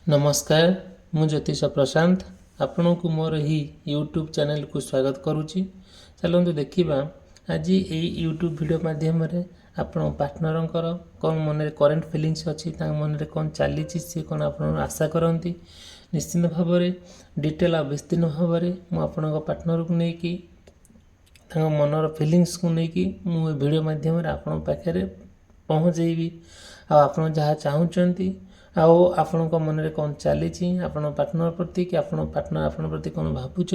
नमस्कार मु ज्योतिष प्रशांत आपण को मोर ही यूट्यूब चैनल को स्वागत करुच्ची। चलते देखा आज ये यूट्यूब वीडियो माध्यम आपण पार्टनर कौन मन में करेन्ट फिलिंग्स अच्छी मन में कौन चली सी कौन आप आशा करती निश्चिंत भाव डिटेल और विस्तीर्ण भाव मुझे पार्टनर को लेकिन मनर फिलिंग्स को लेकिन मुझे वीडियो माध्यम आपण पाखे पहुँचेबी आप जहाँ चाहूँगी आपण मन में कौन चली पार्टनर प्रति कि पार्टनर आपण प्रति कौन भावुंट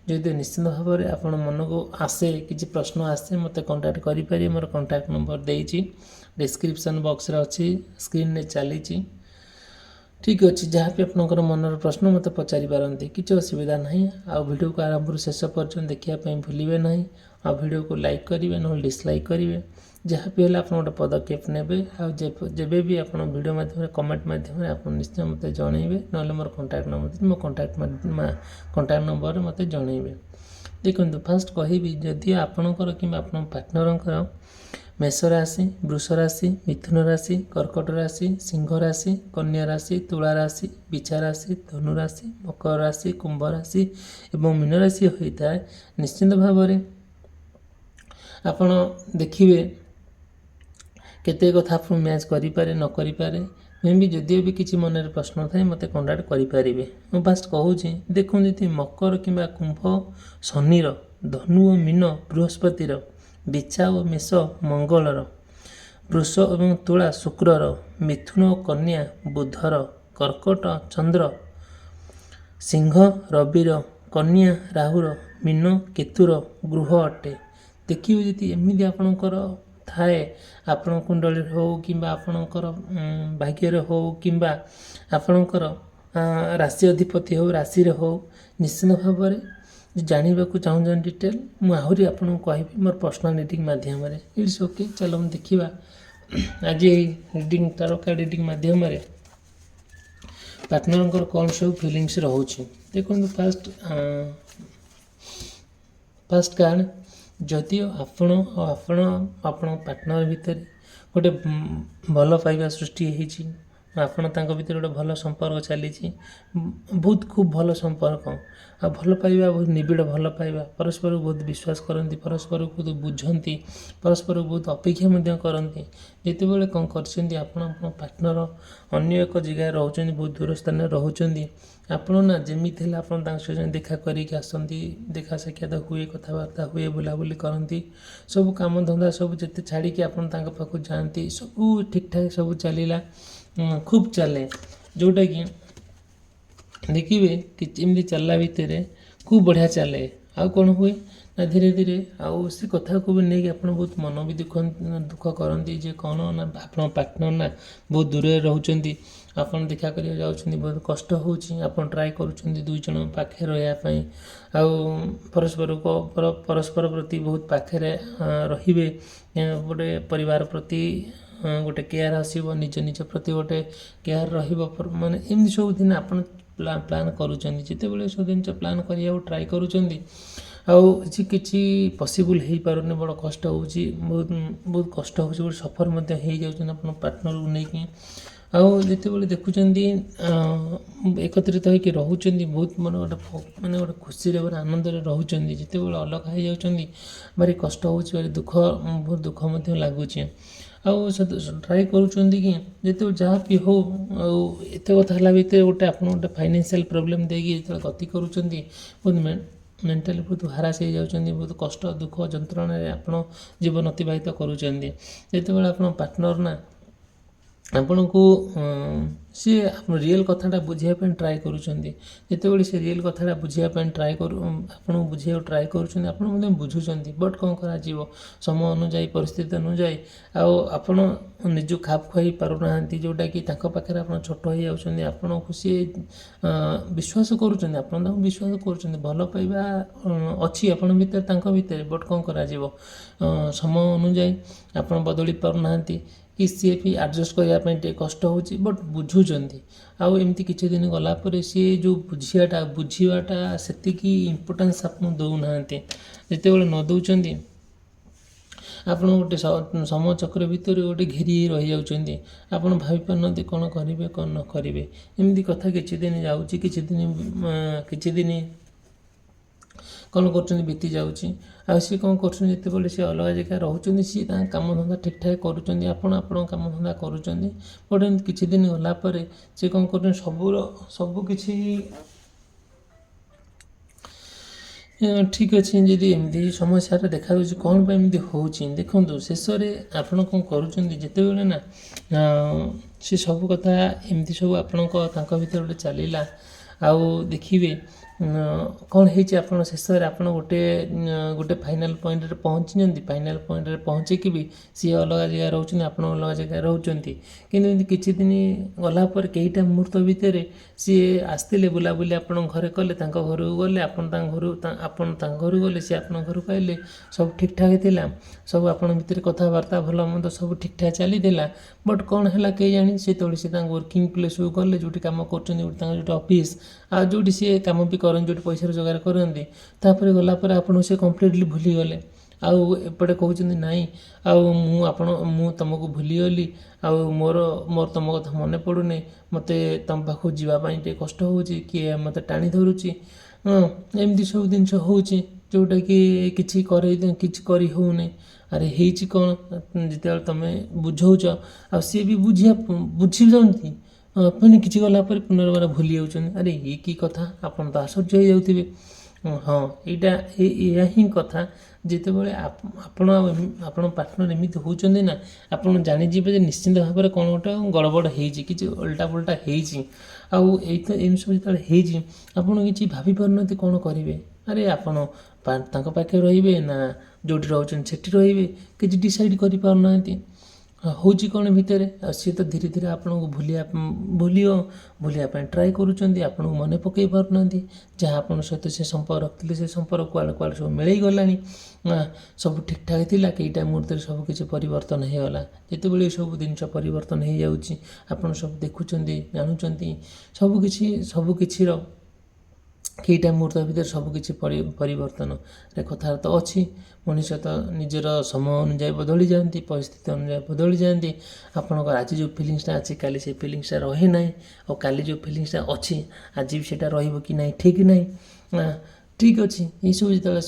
जो निश्चित भाव में आप मन को आसे किसी प्रश्न आसे मत कांटेक्ट करें। मोर कांटेक्ट नंबर देती डिस्क्रिप्शन बॉक्स अच्छी स्क्रीन में चली ठीक अच्छे जहाँ भी आपंकर मनर प्रश्न मत पचारि पारती किसी असुविधा ना आ वीडियो को आरंभ शेष पर्यटन देखापी भूलें ना आ वीडियो को लाइक करेंगे ना डिसलाइक करेंगे जहाँ भी आप गोटे पदक्षेप ने जब भी आप वीडियो माध्यम कमेंट माध्यम आप निश्चय मत जनइबे ना मोर कांटेक्ट नंबर मो कांटेक्ट नंबर मत जनइबे। देखो फास्ट कहबी जदि आपणकर कि पार्टनर मेष राशि वृष राशि मिथुन राशि कर्कट राशि सिंह राशि कन्या राशि तुला राशि बिछा राशि धनु राशि मकर राशि कुंभ राशि एवं मीन राशि होता है निश्चिंत भाव में आपण देखिए केते कथा आप मैच करें न करें मैं भी जदिव भी किसी मन में प्रश्न थाए मत कंटाक्ट करेंगे। मुझे फास्ट कहूँ देखो जी मकर कि कुंभ शनिर धनु और मीन बृहस्पतिर बिछा और मेष मंगलर वृष और तुला शुक्रर मिथुन और कन्या बुधर कर्कट चंद्र सिंह रविर कन्या राहुर मीन केतुर ग्रह अटे। देखिए जी एमती आपणकर थाए आपण कुंडली हो कि आपणकर भाग्य हो कि आपणकर राशि अधिपति हो राशि हो निश्चित भाव में जानवा चाहूँ डिटेल मुझे आपको कहबी मोर पर्सनल रीडिंग माध्यम इट्स ओके। चलो हम देखा आज रीडिंग टारो कार्ड रीडिंग माध्यम पार्टनर कौन सब फिलिंग्स रोचे देखो फास्ट कार्ड जदि आपण पार्टनर भितर गोटे भल पाइबा सृष्टि आपण भीतर गोटे भल संपर्क चली बहुत खूब भल संपर्क आ भल पाइबा बहुत निबिड़ भल पाइबा परस्पर बहुत विश्वास करती परस्पर को बहुत बुझती परस्पर बहुत अपेक्षा करती जिते कौन कर पार्टनर अन्य एक जगह रोच बहुत दूर स्थान रोचे आपण ना जमी आप देखा करके आसती देखा साक्षात हुए कथबार्ता हुए बुलाबुली करती सब कम धंदा सब जिते छाड़ी आपण पाखु जाती सब ठीक ठाक सब चलला खूब चले जोटा कि देखिए कि एमती चलला भितर खूब बढ़िया चले आ कौन हुए ना धीरे धीरे आउ से कथा को भी नहीं आप बहुत मन भी दुख करती जे कौन ना आप पार्टनर ना बहुत दूर रोचे आपन देखा कर जाऊँ बहुत कष्ट हो ट्राए कर दुई जन पाखे रही परस्पर को परस्पर प्रति बहुत पाखे रे गोटे परिवार प्रति गोटे केयर आसो निज निज प्रति गोटे केयर माने एमती सब दिन आप प्लान करुँच जिते सब जिन प्लान करा ट्राए करुँच किसी पॉसिबल हो पारे बड़ कष्ट हो बहुत बहुत कष्ट हो सफर हो जाऊँ पार्टनर को लेकिन आते देखुं एकत्रित होकर रोचे बहुत मन गोटे मैंने गोटे खुशी गोटे आनंद रोचे जिते अलग हो जाती भारी कष्ट हो दुख बहुत दुख लगुच ट्राए करुँच कि जिते जहाँ भी हो एत कथा भितर गोटे आप गोटे फाइनेंशियल प्रोब्लेम देखिए गति करुँच बहुत मेंटाली बहुत हारास हो जाती बहुत कष्ट दुख जंत्रणा आप जीवन अतिबाहित करुँच जिते आप पार्टनर ना आपण को सी रियल कथाटा बुझापी ट्राए करुँचे से रियल कथाटा बुझापी ट्राए कर आपको बुझे ट्राए कर बुझुंट बट कौन कर समय अनुजाई परिस्थिति अनुजाई आपण निज खाप खुई पारना जोटा कि पाखे आप छोट हो जाती आपन को सी विश्वास करुँच आप विश्वास कर भल पाइबा अच्छी आपण भीतर बट कौन कर समय अनुजाई आप बदली पारना कि सी भी आडजस्ट करने कष्ट हो बट बुझुंट आमती किसी दिन गलापर सी जो बुझाटा से इम्पोर्टान्स आप दौना जिते न दौरान ଆପଣ ଗୋଟେ ସମୟ ଚକ୍ର ଭିତରେ ଗୋଟେ ଘେରି ରହିଯାଉଛନ୍ତି। ଆପଣ ଭାବିପାରୁନାହାନ୍ତି କ'ଣ କରିବେ କ'ଣ ନ କରିବେ। ଏମିତି କଥା କିଛି ଦିନ ଯାଉଛି, କିଛି ଦିନ କ'ଣ କରୁଛନ୍ତି ବିତି ଯାଉଛି। ଆଉ ସିଏ କ'ଣ କରୁଛନ୍ତି, ଯେତେବେଳେ ସିଏ ଅଲଗା ଜାଗାରେ ରହୁଛନ୍ତି ସିଏ ତାଙ୍କ କାମଧନ୍ଦା ଠିକ୍ଠାକ୍ କରୁଛନ୍ତି, ଆପଣ ଆପଣଙ୍କ କାମଧନ୍ଦା କରୁଛନ୍ତି। ବଟ୍ ଏମିତି କିଛି ଦିନ ଗଲା ପରେ ସେ କ'ଣ କରୁଛନ୍ତି, ସବୁ କିଛି ଠିକ୍ ଅଛି। ଯଦି ଏମିତି ସମସ୍ୟାଟା ଦେଖାଯାଉଛି କ'ଣ ପାଇଁ ଏମିତି ହେଉଛି, ଦେଖନ୍ତୁ ଶେଷରେ ଆପଣ କ'ଣ କରୁଛନ୍ତି, ଯେତେବେଳେ ନା ସେ ସବୁ କଥା ଏମିତି ସବୁ ତାଙ୍କ ଭିତରେ ଗୋଟେ ଚାଲିଲା। ଆଉ ଦେଖିବେ କ'ଣ ହେଇଛି, ଆପଣ ଶେଷରେ ଆପଣ ଗୋଟେ ଫାଇନାଲ୍ ପଏଣ୍ଟରେ ପହଞ୍ଚିଛନ୍ତି। ଫାଇନାଲ୍ ପଏଣ୍ଟରେ ପହଞ୍ଚିକି ବି ସିଏ ଅଲଗା ଜାଗାରେ ରହୁଛନ୍ତି, ଆପଣ ଅଲଗା ଜାଗାରେ ରହୁଛନ୍ତି। କିନ୍ତୁ ଏମିତି କିଛି ଦିନ ଗଲା ପରେ କେଇଟା ମୁହୂର୍ତ୍ତ ଭିତରେ ସିଏ ଆସିଥିଲେ, ବୁଲାବୁଲି ଆପଣଙ୍କ ଘରେ କଲେ, ତାଙ୍କ ଘରକୁ ଗଲେ, ଆପଣ ତାଙ୍କ ଘରକୁ ଗଲେ, ସିଏ ଆପଣଙ୍କ ଘରକୁ ଆଇଲେ, ସବୁ ଠିକ୍ଠାକ୍ ଥିଲା। ସବୁ ଆପଣଙ୍କ ଭିତରେ କଥାବାର୍ତ୍ତା ଭଲ ମନ୍ଦ ସବୁ ଠିକ୍ଠାକ୍ ଚାଲିଥିଲା। ବଟ୍ କ'ଣ ହେଲା କେଜାଣି, ସେତେବେଳେ ସେ ତାଙ୍କ ୱାର୍କିଂ ପ୍ଲେସ୍କୁ ଗଲେ, ଯେଉଁଠି କାମ କରୁଛନ୍ତି, ତାଙ୍କର ଯେଉଁଠି ଅଫିସ୍, ଆଉ ଯେଉଁଠି ସିଏ କାମ ବି କରନ୍ତି, ଯେଉଁଠି ପଇସା ରୋଜଗାର କରନ୍ତି, ତାପରେ ଗଲା ପରେ ଆପଣଙ୍କୁ ସେ କମ୍ପ୍ଲିଟଲି ଭୁଲିଗଲେ। ଆଉ ଏପଟେ କହୁଛନ୍ତି ନାଇଁ, ଆଉ ମୁଁ ତୁମକୁ ଭୁଲିଗଲି, ଆଉ ମୋର ତୁମ କଥା ମନେ ପଡ଼ୁନି, ମୋତେ ତୁମ ପାଖକୁ ଯିବା ପାଇଁ ଟିକେ କଷ୍ଟ ହେଉଛି, କିଏ ମୋତେ ଟାଣି ଧରୁଛି। ଏମିତି ସବୁ ଜିନିଷ ହେଉଛି, ଯେଉଁଟାକି କିଛି କରି ହେଉନି। ଆରେ ହେଇଛି କ'ଣ, ଯେତେବେଳେ ତୁମେ ବୁଝାଉଛ ଆଉ ସିଏ ବି ବୁଝିଯାନ୍ତି, ପୁଣି କିଛି ଗଲା ପରେ ପୁନର୍ବାର ଭୁଲି ଯାଉଛନ୍ତି। ଆରେ ଇଏ କି କଥା, ଆପଣ ତ ଆଶ୍ଚର୍ଯ୍ୟ ହେଇଯାଉଥିବେ। ହଁ, ଏଇଆ ହିଁ କଥା। ଯେତେବେଳେ ଆପଣ ଆପଣଙ୍କ ପାର୍ଟନର ଏମିତି ହେଉଛନ୍ତି ନା, ଆପଣ ଜାଣିଯିବେ ଯେ ନିଶ୍ଚିନ୍ତ ଭାବରେ କ'ଣ ଗୋଟେ ଗଡ଼ବଡ଼ ହେଇଛି, କିଛି ଓଲଟାପୋଲଟା ହେଇଛି। ଆଉ ଏମିତି ସବୁ ଯେତେବେଳେ ହେଇଛି, ଆପଣ କିଛି ଭାବିପାରୁନାହାନ୍ତି କ'ଣ କରିବେ। ଆରେ ଆପଣ ତାଙ୍କ ପାଖରେ ରହିବେ ନା ଯେଉଁଠି ରହୁଛନ୍ତି ସେଠି ରହିବେ, କିଛି ଡିସାଇଡ଼୍ କରିପାରୁନାହାନ୍ତି। ହେଉଛି କ'ଣ ଭିତରେ। ଆଉ ସିଏ ତ ଧୀରେ ଧୀରେ ଆପଣଙ୍କୁ ଭୁଲିବା ପାଇଁ ଟ୍ରାଏ କରୁଛନ୍ତି, ଆପଣଙ୍କୁ ମନେ ପକାଇ ପାରୁନାହାନ୍ତି। ଯାହା ଆପଣଙ୍କ ସହିତ ସେ ସମ୍ପର୍କ ରଖିଥିଲେ, ସେ ସମ୍ପର୍କ କୁଆଡ଼େ ସବୁ ମିଳେଇ ଗଲାଣି। ସବୁ ଠିକ୍ଠାକ୍ ଥିଲା, କେଇଟା ମୁହୂର୍ତ୍ତରେ ସବୁ କିଛି ପରିବର୍ତ୍ତନ ହେଇଗଲା। ଯେତେବେଳେ ଏସବୁ ଜିନିଷ ପରିବର୍ତ୍ତନ ହେଇଯାଉଛି, ଆପଣ ସବୁ ଦେଖୁଛନ୍ତି, ଜାଣୁଛନ୍ତି, ସବୁକିଛିର କେଇଟା ମୁହୂର୍ତ୍ତ ଭିତରେ ସବୁକିଛି ପରିବର୍ତ୍ତନରେ କଥାବାର୍ତ୍ତା ଅଛି। ମଣିଷ ତ ନିଜର ସମୟ ଅନୁଯାୟୀ ବଦଳି ଯାଆନ୍ତି, ପରିସ୍ଥିତି ଅନୁଯାୟୀ ବଦଳି ଯାଆନ୍ତି। ଆପଣଙ୍କର ଆଜି ଯେଉଁ ଫିଲିଂସଟା ଅଛି, କାଲି ସେ ଫିଲିଂସଟା ରହେ ନାହିଁ। ଆଉ କାଲି ଯେଉଁ ଫିଲିଂସଟା ଅଛି, ଆଜି ବି ସେଇଟା ରହିବ କି ନାହିଁ ଠିକ୍ ନାହିଁ। ଠିକ୍ ଅଛି। ଏଇସବୁ ଯେତେବେଳେ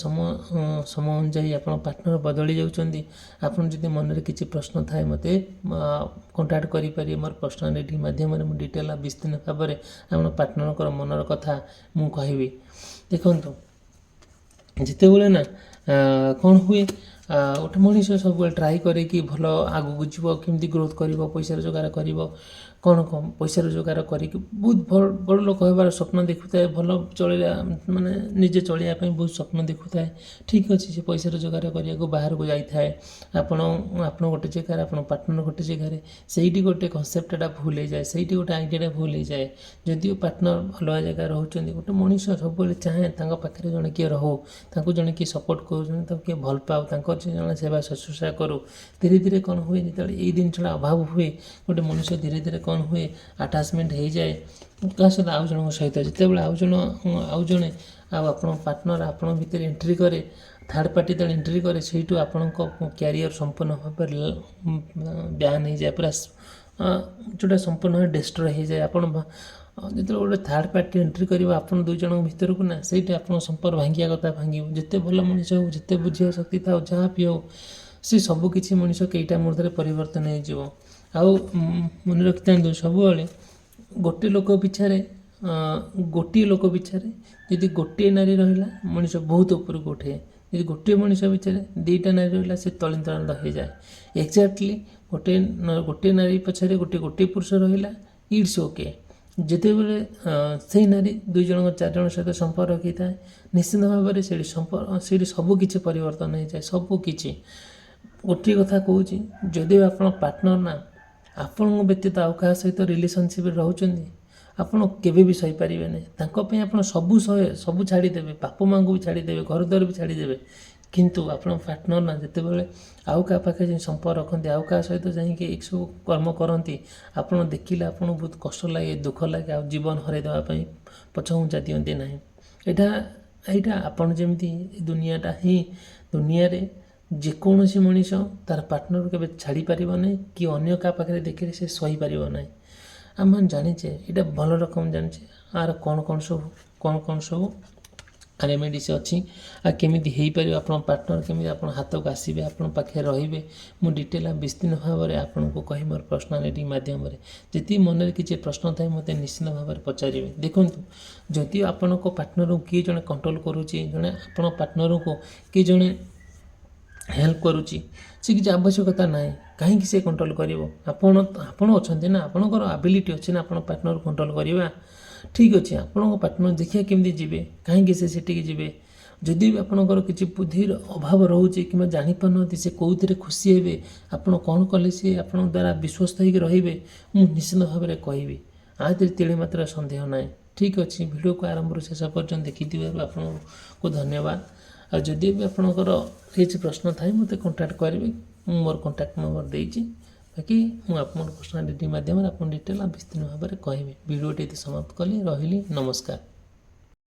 ସମୟ ଅନୁଯାୟୀ ଆପଣ ପାର୍ଟନର ବଦଳି ଯାଉଛନ୍ତି, ଆପଣ ଯଦି ମନରେ କିଛି ପ୍ରଶ୍ନ ଥାଏ, ମୋତେ କଣ୍ଟାକ୍ଟ କରିପାରିବେ ମୋର ପର୍ସନାଲିଟି ମାଧ୍ୟମରେ। ମୁଁ ଡିଟେଲ୍ ବିସ୍ତୀର୍ଣ୍ଣ ଭାବରେ ଆପଣ ପାର୍ଟନରଙ୍କର ମନର କଥା ମୁଁ କହିବି। ଦେଖନ୍ତୁ, ଯେତେବେଳେ ନା କ'ଣ ହୁଏ, ଗୋଟେ ମଣିଷ ସବୁବେଳେ ଟ୍ରାଏ କରେ କି ଭଲ ଆଗକୁ ଯିବ, କେମିତି ଗ୍ରୋଥ୍ କରିବ, ପଇସା ରୋଜଗାର କରିବ, କ'ଣ ପଇସା ରୋଜଗାର କରିକି ବହୁତ ବଡ଼ ଲୋକ ହେବାର ସ୍ୱପ୍ନ ଦେଖୁଥାଏ, ଭଲ ଚଳିବା ମାନେ ନିଜେ ଚଳିବା ପାଇଁ ବହୁତ ସ୍ୱପ୍ନ ଦେଖୁଥାଏ। ଠିକ୍ ଅଛି, ସେ ପଇସା ରୋଜଗାର କରିବାକୁ ବାହାରକୁ ଯାଇଥାଏ। ଆପଣ ଗୋଟେ ଜାଗାରେ, ଆପଣ ପାର୍ଟନର ଗୋଟେ ଜାଗାରେ, ସେଇଠି ଗୋଟେ କନସେପ୍ଟଟା ଭୁଲ ହେଇଯାଏ, ସେଇଠି ଗୋଟେ ଆଇଡ଼ିଆଟା ଭୁଲ ହେଇଯାଏ। ଯଦିଓ ପାର୍ଟନର ଅଲଗା ଜାଗାରେ ରହୁଛନ୍ତି, ଗୋଟେ ମଣିଷ ସବୁବେଳେ ଚାହେଁ ତାଙ୍କ ପାଖରେ ଜଣେ କିଏ ରହୁ, ତାଙ୍କୁ ଜଣେ କିଏ ସପୋର୍ଟ କରୁଛନ୍ତି, ତାଙ୍କୁ କିଏ ଭଲ ପାଉ, ତାଙ୍କର ଜଣେ ସେବା ଶୁଶ୍ରୂଷା କରୁ। ଧୀରେ ଧୀରେ କ'ଣ ହୁଏ, ଯେତେବେଳେ ଏଇ ଜିନିଷଟା ଅଭାବ ହୁଏ, ଗୋଟେ ମଣିଷ ଧୀରେ ଧୀରେ କ'ଣ ହୁଏ, ଆଟାଚମେଣ୍ଟ ହେଇଯାଏ କାହା ସହିତ, ଆଉ ଜଣଙ୍କ ସହିତ। ଯେତେବେଳେ ଆଉ ଜଣେ ଆପଣଙ୍କ ପାର୍ଟନର ଆପଣଙ୍କ ଭିତରେ ଏଣ୍ଟ୍ରି କରେ, ଥାର୍ଡ଼ ପାର୍ଟି ଯେତେବେଳେ ଏଣ୍ଟ୍ରି କରେ, ସେଇଠୁ ଆପଣଙ୍କ କ୍ୟାରିୟର ସମ୍ପୂର୍ଣ୍ଣ ଭାବରେ ବ୍ୟାନ୍ ହେଇଯାଏ, ପୁରା ଯେଉଁଟା ସମ୍ପୂର୍ଣ୍ଣ ଭାବେ ଡିଷ୍ଟ୍ରୟ ହେଇଯାଏ। ଆପଣ ଯେତେବେଳେ ଗୋଟେ ଥାର୍ଡ଼ ପାର୍ଟି ଏଣ୍ଟ୍ରି କରିବ ଆପଣ ଦୁଇ ଜଣଙ୍କ ଭିତରକୁ ନା, ସେଇଠି ଆପଣଙ୍କ ସମ୍ପର୍କ ଭାଙ୍ଗିବା କଥା ଭାଙ୍ଗିବ। ଯେତେ ଭଲ ମଣିଷ ହେଉ, ଯେତେ ବୁଝିବା ଶକ୍ତି ଥାଉ, ଯାହା ବି ହେଉ, ସେ ସବୁକିଛି ମଣିଷ କେଇଟା ମୁହୂର୍ତ୍ତରେ ପରିବର୍ତ୍ତନ ହେଇଯିବ। ଆଉ ମନେ ରଖିଥାନ୍ତୁ, ସବୁବେଳେ ଗୋଟିଏ ଲୋକ ପିଛାରେ ଯଦି ଗୋଟିଏ ନାରୀ ରହିଲା, ମଣିଷ ବହୁତ ଉପରକୁ ଉଠେ। ଯଦି ଗୋଟିଏ ମଣିଷ ପିଛାରେ ଦୁଇଟା ନାରୀ ରହିଲା, ସେ ତଳିନ୍ତଳାନ୍ତ ହେଇଯାଏ। ଏକ୍ଜାକ୍ଟଲି ଗୋଟିଏ ନାରୀ ପଛରେ ଗୋଟିଏ ପୁରୁଷ ରହିଲା, ଇଟ୍ସ ଓକେ। ଯେତେବେଳେ ସେଇ ନାରୀ 2 ଜଣ 4 ଜଣ ସହିତ ସମ୍ପର୍କ ରଖିଥାଏ, ନିଶ୍ଚିନ୍ତ ଭାବରେ ସେଇଠି ସବୁକିଛି ପରିବର୍ତ୍ତନ ହେଇଯାଏ। ସବୁକିଛି। ଗୋଟିଏ କଥା କହୁଛି, ଯଦି ଆପଣ ପାର୍ଟନର ନା ଆପଣଙ୍କ ବ୍ୟତୀତ ଆଉ କାହା ସହିତ ରିଲେସନସିପ୍ରେ ରହୁଛନ୍ତି, ଆପଣ କେବେ ବି ସହିପାରିବେ ନାହିଁ। ତାଙ୍କ ପାଇଁ ଆପଣ ସବୁ ଛାଡ଼ିଦେବେ, ବାପା ମାଆଙ୍କୁ ବି ଛାଡ଼ିଦେବେ, ଘରଦ୍ୱାର ବି ଛାଡ଼ିଦେବେ। କିନ୍ତୁ ଆପଣ ପାର୍ଟନର ନା, ଯେତେବେଳେ ଆଉ କାହା ପାଖରେ ଯାଇ ସମ୍ପର୍କ ରଖନ୍ତି, ଆଉ କାହା ସହିତ ଯାଇକି ଏସବୁ କର୍ମ କରନ୍ତି, ଆପଣ ଦେଖିଲେ ଆପଣଙ୍କୁ ବହୁତ କଷ୍ଟ ଲାଗେ, ଦୁଃଖ ଲାଗେ, ଆଉ ଜୀବନ ହରାଇ ଦେବା ପାଇଁ ପଛଘୁଞ୍ଚା ଦିଅନ୍ତି ନାହିଁ। ଏଇଟା ଆପଣ ଯେମିତି ଦୁନିଆରେ ଯେକୌଣସି ମଣିଷ ତାର ପାର୍ଟନର କେବେ ଛାଡ଼ି ପାରିବ ନାହିଁ କି ଅନ୍ୟ କାହା ପାଖରେ ଦେଖିଲେ ସେ ସହିପାରିବ ନାହିଁ। ଆମେ ଜାଣିଛେ ଏଇଟା ଭଲ ରକମ ଜାଣିଛେ ଆର କ'ଣ ସବୁ ରେମେଡ଼ିସ୍ ଅଛି ଆଉ କେମିତି ହେଇପାରିବ ଆପଣଙ୍କ ପାର୍ଟନର କେମିତି ଆପଣ ହାତକୁ ଆସିବେ ଆପଣଙ୍କ ପାଖରେ ରହିବେ ମୁଁ ଡିଟେଲ୍ ବିସ୍ତୀର୍ଣ୍ଣ ଭାବରେ ଆପଣଙ୍କୁ କହି ମୋର ପର୍ସନାଲିଟି ମାଧ୍ୟମରେ। ଯଦି ମନରେ କିଛି ପ୍ରଶ୍ନ ଥାଏ ମୋତେ ନିଶ୍ଚିତ ଭାବରେ ପଚାରିବେ। ଦେଖନ୍ତୁ ଯଦି ଆପଣଙ୍କ ପାର୍ଟନରକୁ କିଏ ଜଣେ କଣ୍ଟ୍ରୋଲ କରୁଛି ଜଣେ ଆପଣଙ୍କ ପାର୍ଟନରକୁ କିଏ ଜଣେ ହେଲ୍ପ କରୁଛି ସେ କିଛି ଆବଶ୍ୟକତା ନାହିଁ କାହିଁକି ସେ କଣ୍ଟ୍ରୋଲ କରିବ। ଆପଣ ଅଛନ୍ତି ନା ଆପଣଙ୍କର ଆବିଲିଟି ଅଛି ନା ଆପଣ ପାର୍ଟନର କଣ୍ଟ୍ରୋଲ କରିବା। ଠିକ୍ ଅଛି ଆପଣଙ୍କ ପାର୍ଟନର ଦେଖିବା କେମିତି ଯିବେ କାହିଁକି ସେ ସେଠିକି ଯିବେ। ଯଦି ବି ଆପଣଙ୍କର କିଛି ବୁଦ୍ଧିର ଅଭାବ ରହୁଛି କିମ୍ବା ଜାଣିପାରୁନାହାନ୍ତି ସେ କେଉଁଥିରେ ଖୁସି ହେବେ ଆପଣ କ'ଣ କଲେ ସେ ଆପଣଙ୍କ ଦ୍ୱାରା ବିଶ୍ୱସ୍ତ ହେଇକି ରହିବେ ମୁଁ ନିଶ୍ଚିତ ଭାବରେ କହିବି। ଆଥିରେ ତିଳେ ମାତ୍ର ସନ୍ଦେହ ନାହିଁ। ଠିକ୍ ଅଛି ଭିଡ଼ିଓକୁ ଆରମ୍ଭରୁ ଶେଷ ପର୍ଯ୍ୟନ୍ତ ଦେଖିଥିବାରୁ ଆପଣଙ୍କୁ ଧନ୍ୟବାଦ। ଆଉ ଯଦି ବି ଆପଣଙ୍କର କିଛି ପ୍ରଶ୍ନ ଥାଏ ମୋତେ କଣ୍ଟାକ୍ଟ କରିବେ ମୁଁ ମୋର କଣ୍ଟାକ୍ଟ ନମ୍ବର ଦେଇଛି। ବାକି ମୁଁ ଆପଣଙ୍କ ପର୍ସନାଲିଟି ମାଧ୍ୟମରେ ଆପଣ ଡିଟେଲ୍ ବିସ୍ତୀର୍ଣ୍ଣ ଭାବରେ କହିବି। ଭିଡ଼ିଓଟି ଏଠି ସମାପ୍ତ କଲି ରହିଲି ନମସ୍କାର।